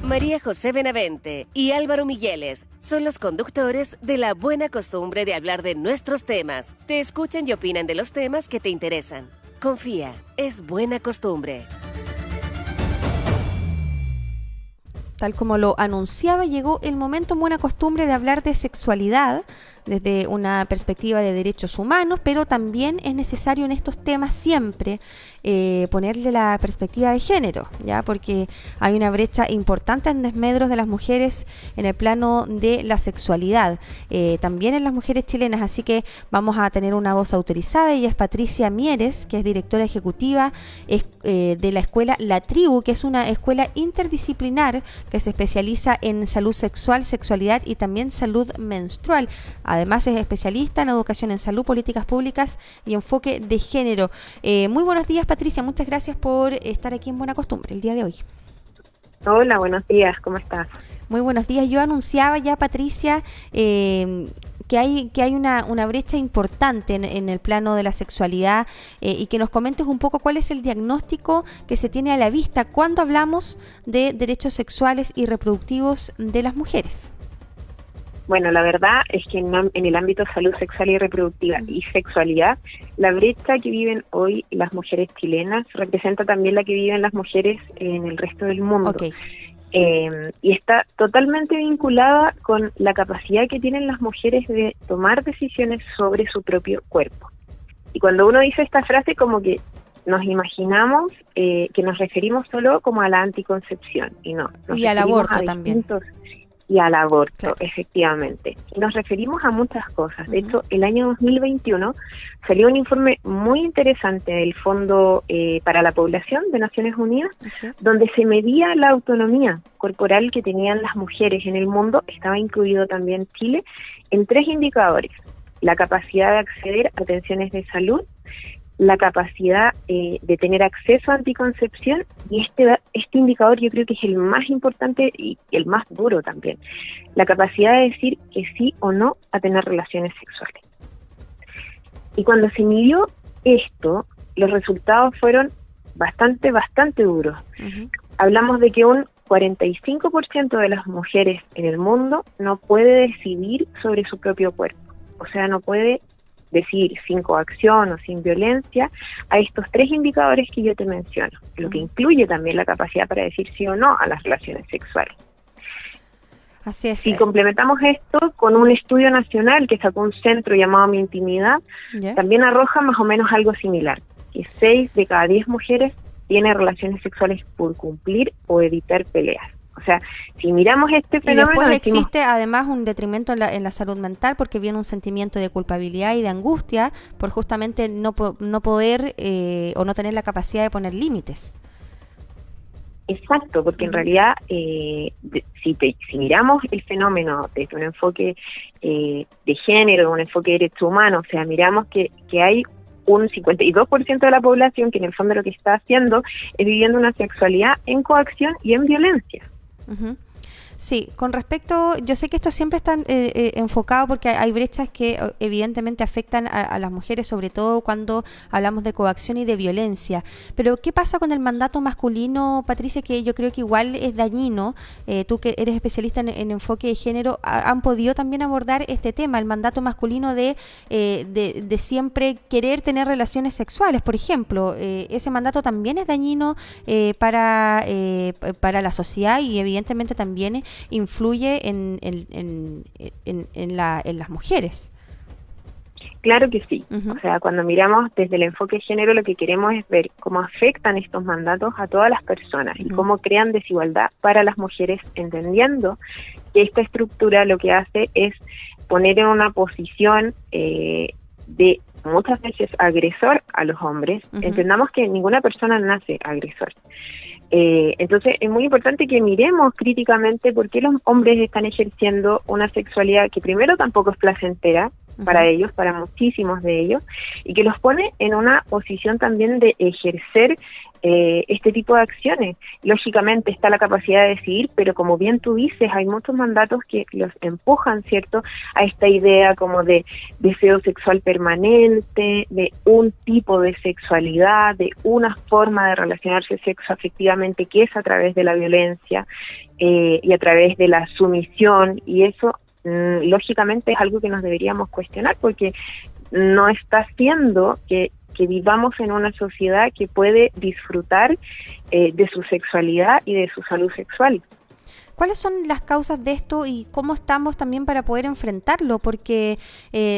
María José Benavente y Álvaro Migueles son los conductores de la buena costumbre de hablar de nuestros temas. Te escuchan y opinan de los temas que te interesan. Confía, es buena costumbre. Tal como lo anunciaba, llegó el momento en buena costumbre de hablar de sexualidad desde una perspectiva de derechos humanos, pero también es necesario en estos temas siempre ponerle la perspectiva de género, ¿ya? Porque hay una brecha importante en desmedros de las mujeres en el plano de la sexualidad, también en las mujeres chilenas, así que vamos a tener una voz autorizada. Ella es Patricia Mieres, que es directora ejecutiva de la escuela La Tribu, que es una escuela interdisciplinar que se especializa en salud sexual, sexualidad y también salud menstrual. Además es especialista en educación en salud, políticas públicas y enfoque de género. Muy buenos días, Patricia. Muchas gracias por estar aquí en Buena Costumbre el día de hoy. Hola, buenos días. ¿Cómo estás? Muy buenos días. Yo anunciaba ya, Patricia, que hay una brecha importante en el plano de la sexualidad y que nos comentes un poco cuál es el diagnóstico que se tiene a la vista cuando hablamos de derechos sexuales y reproductivos de las mujeres. Bueno, la verdad es que en el ámbito de salud sexual y reproductiva y sexualidad, la brecha que viven hoy las mujeres chilenas representa también la que viven las mujeres en el resto del mundo. Okay. Y está totalmente vinculada con la capacidad que tienen las mujeres de tomar decisiones sobre su propio cuerpo. Y cuando uno dice esta frase, como que nos imaginamos que nos referimos solo como a la anticoncepción, y no. Y al aborto también. Y al aborto, claro. Efectivamente. Nos referimos a muchas cosas. De hecho, el año 2021 salió un informe muy interesante del Fondo para la Población de Naciones Unidas, donde se medía la autonomía corporal que tenían las mujeres en el mundo, estaba incluido también Chile, en 3 indicadores: la capacidad de acceder a atenciones de salud, la capacidad de tener acceso a anticoncepción, y este indicador yo creo que es el más importante y el más duro también, la capacidad de decir que sí o no a tener relaciones sexuales. Y cuando se midió esto, los resultados fueron bastante duros. Uh-huh. Hablamos de que un 45% de las mujeres en el mundo no puede decidir sobre su propio cuerpo, o sea, no puede decidir sin coacción o sin violencia a estos 3 indicadores que yo te menciono, lo que incluye también la capacidad para decir sí o no a las relaciones sexuales. Así es. Si complementamos esto con un estudio nacional que sacó un centro llamado Mi Intimidad, también arroja más o menos algo similar, que 6 de cada 10 mujeres tienen relaciones sexuales por cumplir o evitar peleas. O sea, si miramos este fenómeno... Y después existe además un detrimento en la salud mental, porque viene un sentimiento de culpabilidad y de angustia por justamente no poder o no tener la capacidad de poner límites. Exacto, porque en realidad si miramos el fenómeno desde un enfoque de género, un enfoque de derechos humanos, o sea, miramos que hay un 52% de la población que en el fondo lo que está haciendo es viviendo una sexualidad en coacción y en violencia. Uh-huh. Sí, con respecto, yo sé que esto siempre está enfocado porque hay brechas que evidentemente afectan a las mujeres, sobre todo cuando hablamos de coacción y de violencia. Pero ¿qué pasa con el mandato masculino, Patricia, que yo creo que igual es dañino? Tú que eres especialista en enfoque de género, ¿han podido también abordar este tema, el mandato masculino de siempre querer tener relaciones sexuales, por ejemplo? Ese mandato también es dañino para la sociedad y evidentemente también influye en las mujeres. Claro que sí. Uh-huh. O sea, cuando miramos desde el enfoque de género, lo que queremos es ver cómo afectan estos mandatos a todas las personas y cómo crean desigualdad para las mujeres, entendiendo que esta estructura lo que hace es poner en una posición de muchas veces agresor a los hombres. Uh-huh. Entendamos que ninguna persona nace agresor. Entonces es muy importante que miremos críticamente por qué los hombres están ejerciendo una sexualidad que primero tampoco es placentera para ellos, para muchísimos de ellos, y que los pone en una posición también de ejercer este tipo de acciones. Lógicamente está la capacidad de decidir, pero como bien tú dices, hay muchos mandatos que los empujan, ¿cierto?, a esta idea como de deseo sexual permanente, de un tipo de sexualidad, de una forma de relacionarse sexoafectivamente que es a través de la violencia. y a través de la sumisión, y eso lógicamente es algo que nos deberíamos cuestionar, porque no está haciendo que vivamos en una sociedad que puede disfrutar de su sexualidad y de su salud sexual. ¿Cuáles son las causas de esto y cómo estamos también para poder enfrentarlo? Porque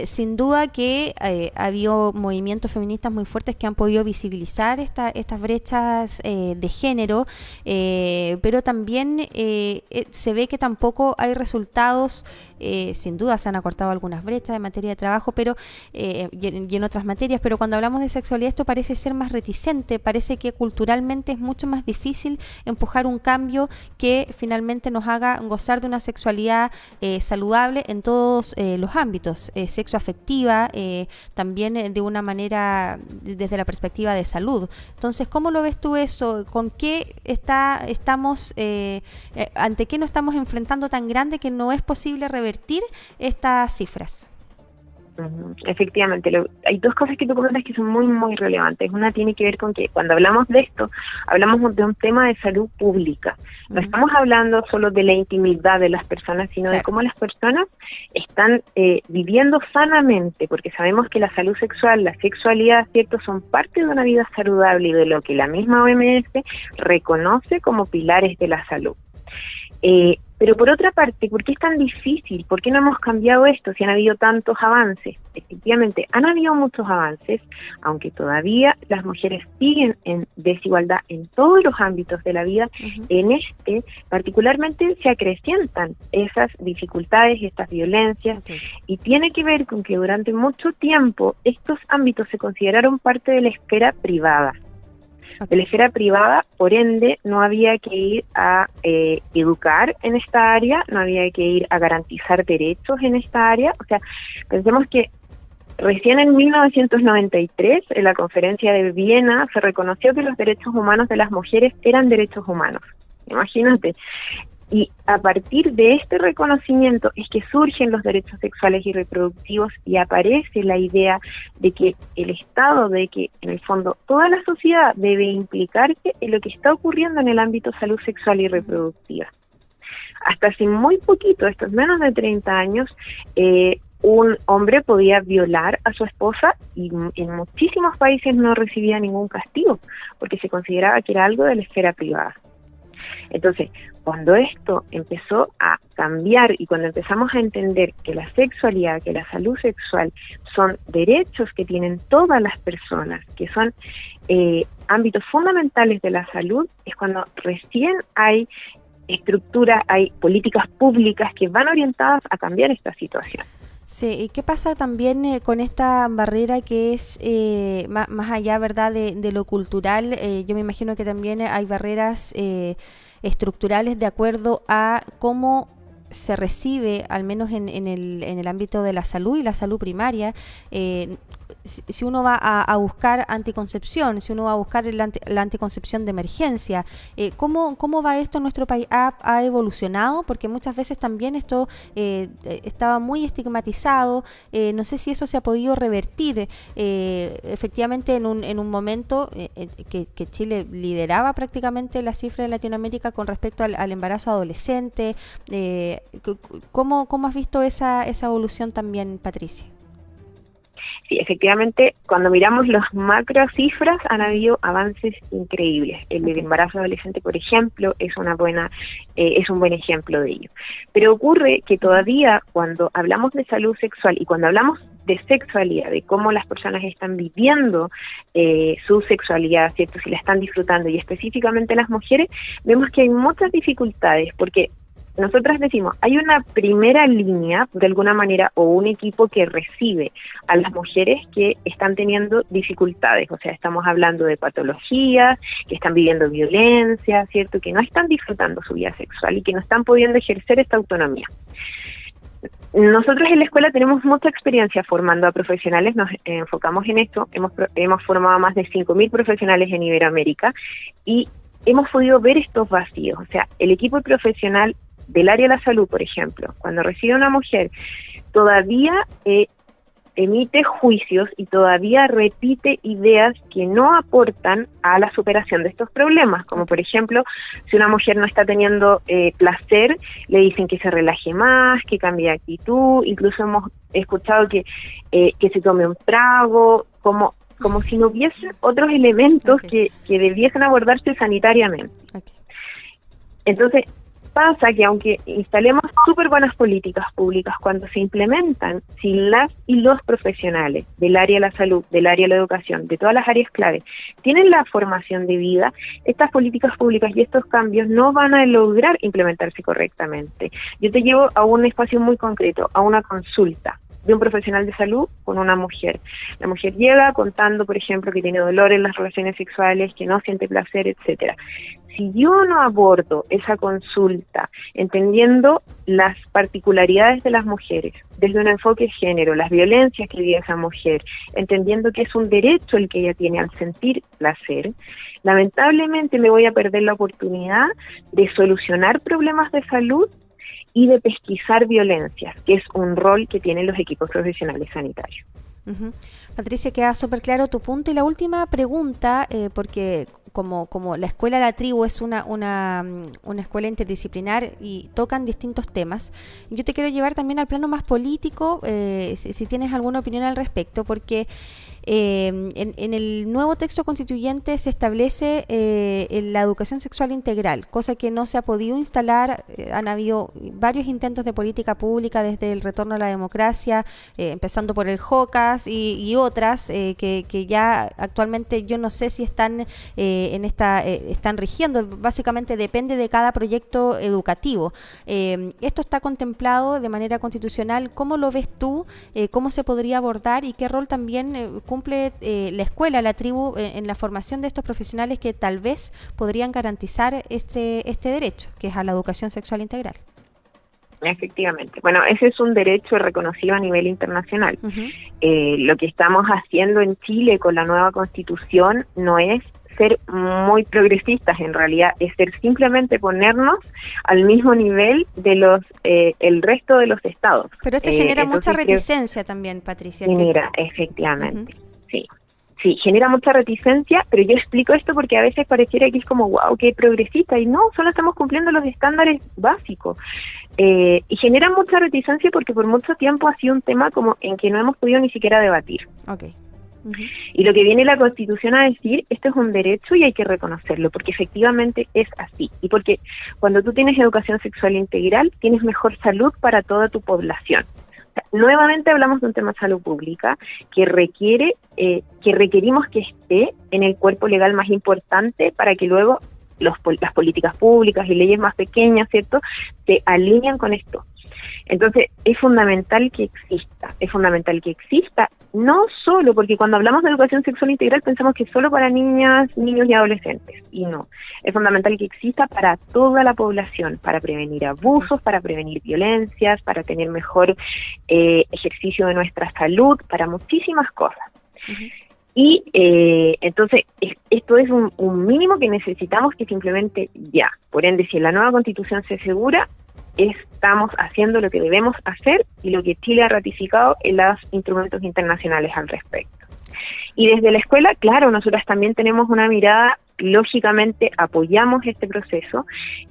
sin duda que ha habido movimientos feministas muy fuertes que han podido visibilizar estas brechas de género, pero también se ve que tampoco hay resultados. Sin duda se han acortado algunas brechas en materia de trabajo, pero y en otras materias, pero cuando hablamos de sexualidad esto parece ser más reticente, parece que culturalmente es mucho más difícil empujar un cambio que finalmente nos haga gozar de una sexualidad saludable en todos los ámbitos, sexoafectiva, también de una manera desde la perspectiva de salud. Entonces, ¿cómo lo ves tú eso? ¿Con qué estamos, ante qué nos estamos enfrentando tan grande que no es posible revertir estas cifras? Efectivamente, hay dos cosas que tú comentas que son muy, muy relevantes. Una tiene que ver con que cuando hablamos de esto, hablamos de un tema de salud pública. No estamos hablando solo de la intimidad de las personas, sino de cómo las personas están viviendo sanamente, porque sabemos que la salud sexual, la sexualidad, ¿cierto?, son parte de una vida saludable y de lo que la misma OMS reconoce como pilares de la salud. Pero por otra parte, ¿por qué es tan difícil? ¿Por qué no hemos cambiado esto si han habido tantos avances? Efectivamente, han habido muchos avances, aunque todavía las mujeres siguen en desigualdad en todos los ámbitos de la vida. En particularmente se acrecientan esas dificultades, estas violencias, y tiene que ver con que durante mucho tiempo estos ámbitos se consideraron parte de la esfera privada. De la esfera privada, por ende, no había que ir a educar en esta área, no había que ir a garantizar derechos en esta área. O sea, pensemos que recién en 1993, en la conferencia de Viena, se reconoció que los derechos humanos de las mujeres eran derechos humanos. Imagínate. Y a partir de este reconocimiento es que surgen los derechos sexuales y reproductivos y aparece la idea de que el Estado, de que en el fondo toda la sociedad debe implicarse en lo que está ocurriendo en el ámbito salud sexual y reproductiva. Hasta hace muy poquito, estos menos de 30 años, un hombre podía violar a su esposa y en muchísimos países no recibía ningún castigo porque se consideraba que era algo de la esfera privada. Entonces, cuando esto empezó a cambiar y cuando empezamos a entender que la sexualidad, que la salud sexual son derechos que tienen todas las personas, que son ámbitos fundamentales de la salud, es cuando recién hay estructuras, hay políticas públicas que van orientadas a cambiar esta situación. Sí, ¿y qué pasa también con esta barrera que es más allá, verdad, de lo cultural? Yo me imagino que también hay barreras estructurales de acuerdo a cómo se recibe, al menos en el ámbito de la salud y la salud primaria. Si uno va a buscar anticoncepción, si uno va a buscar la anticoncepción de emergencia, ¿cómo va esto en nuestro país? ¿Ha evolucionado? Porque muchas veces también esto estaba muy estigmatizado. No sé si eso se ha podido revertir. Efectivamente, en un momento que Chile lideraba prácticamente la cifra de Latinoamérica con respecto al embarazo adolescente. ¿Cómo has visto esa evolución también, Patricia? Sí, efectivamente, cuando miramos las macro cifras han habido avances increíbles. El del embarazo adolescente, por ejemplo, es un buen ejemplo de ello. Pero ocurre que todavía cuando hablamos de salud sexual y cuando hablamos de sexualidad, de cómo las personas están viviendo su sexualidad, ¿cierto?, si la están disfrutando, y específicamente las mujeres, vemos que hay muchas dificultades, porque nosotras decimos, hay una primera línea, de alguna manera, o un equipo que recibe a las mujeres que están teniendo dificultades, o sea, estamos hablando de patologías, que están viviendo violencia, ¿cierto?, que no están disfrutando su vida sexual y que no están pudiendo ejercer esta autonomía. Nosotros en la escuela tenemos mucha experiencia formando a profesionales, nos enfocamos en esto, hemos formado a más de 5.000 profesionales en Iberoamérica y hemos podido ver estos vacíos, o sea, el equipo profesional del área de la salud, por ejemplo, cuando recibe una mujer, todavía emite juicios y todavía repite ideas que no aportan a la superación de estos problemas, como por ejemplo, si una mujer no está teniendo placer, le dicen que se relaje más, que cambie de actitud, incluso hemos escuchado que se tome un trago, como si no hubiese otros elementos que debiesen abordarse sanitariamente. Entonces, pasa que aunque instalemos súper buenas políticas públicas, cuando se implementan, si las y los profesionales del área de la salud, del área de la educación, de todas las áreas clave, tienen la formación de vida, estas políticas públicas y estos cambios no van a lograr implementarse correctamente. Yo te llevo a un espacio muy concreto, a una consulta de un profesional de salud con una mujer. La mujer llega contando, por ejemplo, que tiene dolor en las relaciones sexuales, que no siente placer, etcétera. Si yo no abordo esa consulta entendiendo las particularidades de las mujeres, desde un enfoque de género, las violencias que vive esa mujer, entendiendo que es un derecho el que ella tiene al sentir placer, lamentablemente me voy a perder la oportunidad de solucionar problemas de salud y de pesquisar violencias, que es un rol que tienen los equipos profesionales sanitarios. Patricia, queda súper claro tu punto. Y la última pregunta, porque como la escuela La Tribu es una escuela interdisciplinar y tocan distintos temas, yo te quiero llevar también al plano más político, si tienes alguna opinión al respecto, porque en el nuevo texto constituyente se establece la educación sexual integral, cosa que no se ha podido instalar. Han habido varios intentos de política pública desde el retorno a la democracia, empezando por el JOCAS y otras que ya actualmente yo no sé si están están rigiendo. Básicamente depende de cada proyecto educativo. Esto está contemplado de manera constitucional. ¿Cómo lo ves tú? ¿Cómo se podría abordar y qué rol también cumple la escuela, La Tribu, en la formación de estos profesionales que tal vez podrían garantizar este derecho, que es a la educación sexual integral? Efectivamente. Bueno, ese es un derecho reconocido a nivel internacional. Lo que estamos haciendo en Chile con la nueva Constitución no es ser muy progresistas, en realidad es ser simplemente ponernos al mismo nivel de el resto de los estados. Pero esto genera mucha reticencia también, Patricia. Mira, efectivamente, sí, genera mucha reticencia, pero yo explico esto porque a veces pareciera que es como, wow, qué progresista, y no, solo estamos cumpliendo los estándares básicos. Y genera mucha reticencia porque por mucho tiempo ha sido un tema como en que no hemos podido ni siquiera debatir. Y lo que viene la Constitución a decir, esto es un derecho y hay que reconocerlo, porque efectivamente es así. Y porque cuando tú tienes educación sexual integral, tienes mejor salud para toda tu población. O sea, nuevamente hablamos de un tema de salud pública que requerimos que esté en el cuerpo legal más importante para que luego las políticas públicas y leyes más pequeñas, ¿cierto?, se alinean con esto. Entonces, es fundamental que exista, no solo, porque cuando hablamos de educación sexual integral pensamos que es solo para niñas, niños y adolescentes, y no. Es fundamental que exista para toda la población, para prevenir abusos, para prevenir violencias, para tener mejor ejercicio de nuestra salud, para muchísimas cosas. Y entonces, esto es un mínimo que necesitamos que se implemente ya. Por ende, si en la nueva Constitución se asegura, estamos haciendo lo que debemos hacer y lo que Chile ha ratificado en los instrumentos internacionales al respecto. Y desde la escuela, claro, nosotras también tenemos una mirada, lógicamente apoyamos este proceso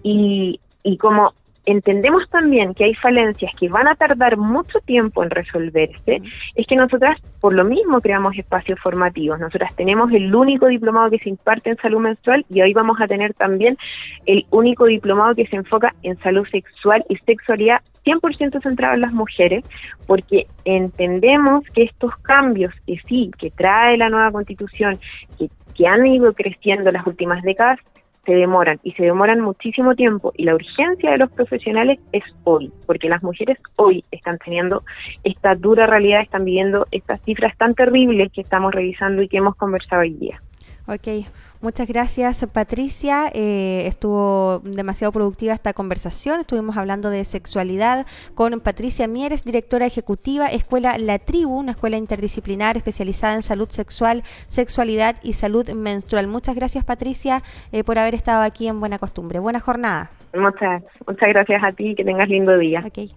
y como entendemos también que hay falencias que van a tardar mucho tiempo en resolverse, es que nosotras por lo mismo creamos espacios formativos. Nosotras tenemos el único diplomado que se imparte en salud menstrual y hoy vamos a tener también el único diplomado que se enfoca en salud sexual y sexualidad 100% centrado en las mujeres, porque entendemos que estos cambios que trae la nueva Constitución, que han ido creciendo las últimas décadas, se demoran muchísimo tiempo, y la urgencia de los profesionales es hoy, porque las mujeres hoy están teniendo esta dura realidad, están viviendo estas cifras tan terribles que estamos revisando y que hemos conversado hoy día. Ok, muchas gracias, Patricia. Estuvo demasiado productiva esta conversación. Estuvimos hablando de sexualidad con Patricia Mieres, directora ejecutiva, Escuela La Tribu, una escuela interdisciplinar especializada en salud sexual, sexualidad y salud menstrual. Muchas gracias, Patricia, por haber estado aquí en Buena Costumbre. Buena jornada. Muchas gracias a ti y que tengas lindo día. Okay.